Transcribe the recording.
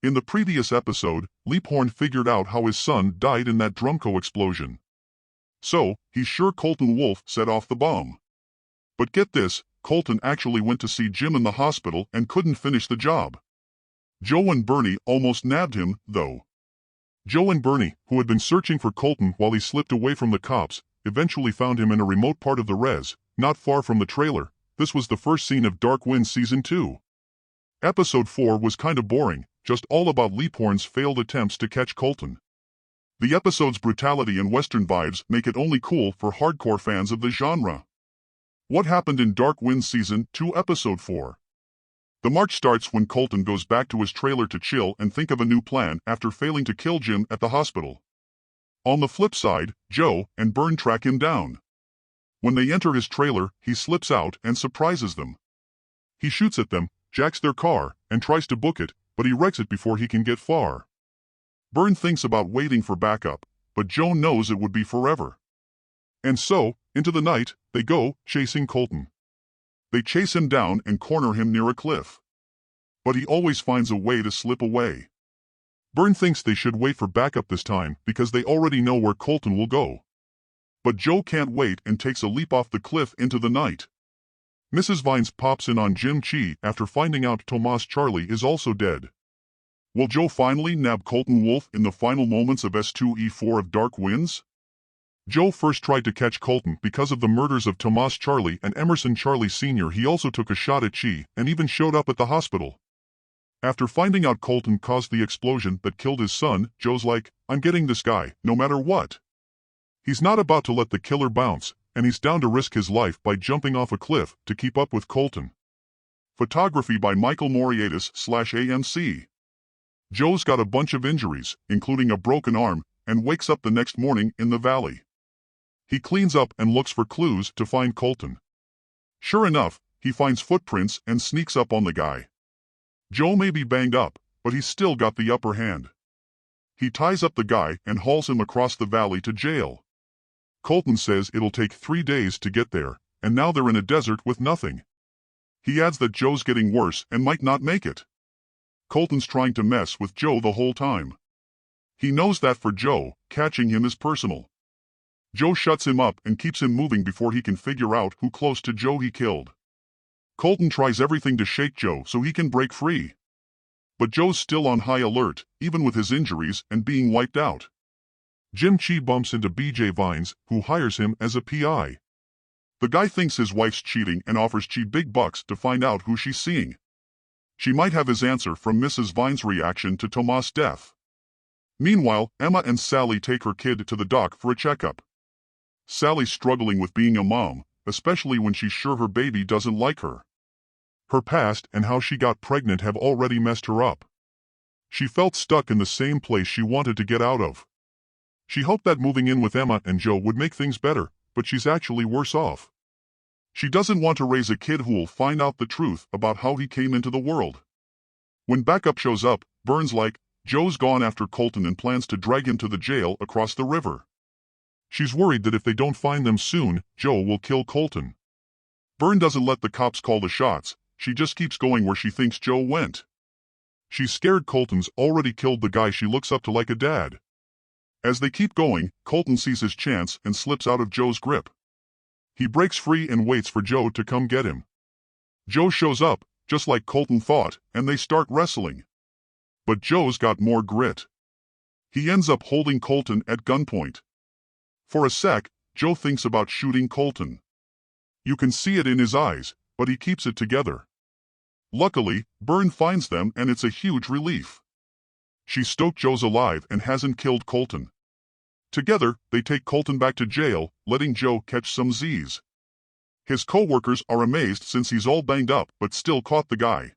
In the previous episode, Leaphorn figured out how his son died in that Drumco explosion. So, he's sure Colton Wolfe set off the bomb. But get this, Colton actually went to see Jim in the hospital and couldn't finish the job. Joe and Bernie almost nabbed him, though. Joe and Bernie, who had been searching for Colton while he slipped away from the cops, eventually found him in a remote part of the res, not far from the trailer. This was the first scene of Dark Winds Season 2. Episode 4 was kinda boring, just all about Leaphorn's failed attempts to catch Colton. The episode's brutality and western vibes make it only cool for hardcore fans of the genre. What happened in Dark Winds Season 2 Episode 4? The march starts when Colton goes back to his trailer to chill and think of a new plan after failing to kill Jim at the hospital. On the flip side, Joe and Bern track him down. When they enter his trailer, he slips out and surprises them. He shoots at them, jacks their car, and tries to book it, but he wrecks it before he can get far. Bern thinks about waiting for backup, but Joe knows it would be forever. And so, into the night, they go, chasing Colton. They chase him down and corner him near a cliff. But he always finds a way to slip away. Bern thinks they should wait for backup this time because they already know where Colton will go. But Joe can't wait and takes a leap off the cliff into the night. Mrs. Vines pops in on Jim Chi after finding out Tomas Charlie is also dead. Will Joe finally nab Colton Wolfe in the final moments of S2E4 of Dark Winds? Joe first tried to catch Colton because of the murders of Tomas Charlie and Emerson Charlie Sr. He also took a shot at Chi and even showed up at the hospital. After finding out Colton caused the explosion that killed his son, Joe's like, I'm getting this guy, no matter what. He's not about to let the killer bounce, and he's down to risk his life by jumping off a cliff to keep up with Colton. Photography by Michael Moriatis/AMC. Joe's got a bunch of injuries, including a broken arm, and wakes up the next morning in the valley. He cleans up and looks for clues to find Colton. Sure enough, he finds footprints and sneaks up on the guy. Joe may be banged up, but he's still got the upper hand. He ties up the guy and hauls him across the valley to jail. Colton says it'll take 3 days to get there, and now they're in a desert with nothing. He adds that Joe's getting worse and might not make it. Colton's trying to mess with Joe the whole time. He knows that for Joe, catching him is personal. Joe shuts him up and keeps him moving before he can figure out who close to Joe he killed. Colton tries everything to shake Joe so he can break free. But Joe's still on high alert, even with his injuries and being wiped out. Jim Chi bumps into BJ Vines, who hires him as a PI. The guy thinks his wife's cheating and offers Chi big bucks to find out who she's seeing. She might have his answer from Mrs. Vines' reaction to Tomas' death. Meanwhile, Emma and Sally take her kid to the doc for a checkup. Sally's struggling with being a mom, especially when she's sure her baby doesn't like her. Her past and how she got pregnant have already messed her up. She felt stuck in the same place she wanted to get out of. She hoped that moving in with Emma and Joe would make things better, but she's actually worse off. She doesn't want to raise a kid who'll find out the truth about how he came into the world. When backup shows up, Bern's like, Joe's gone after Colton and plans to drag him to the jail across the river. She's worried that if they don't find them soon, Joe will kill Colton. Bern doesn't let the cops call the shots, she just keeps going where she thinks Joe went. She's scared Colton's already killed the guy she looks up to like a dad. As they keep going, Colton sees his chance and slips out of Joe's grip. He breaks free and waits for Joe to come get him. Joe shows up, just like Colton thought, and they start wrestling. But Joe's got more grit. He ends up holding Colton at gunpoint. For a sec, Joe thinks about shooting Colton. You can see it in his eyes, but he keeps it together. Luckily, Bern finds them and it's a huge relief. She's stoked Joe's alive and hasn't killed Colton. Together, they take Colton back to jail, letting Joe catch some Z's. His co-workers are amazed since he's all banged up but still caught the guy.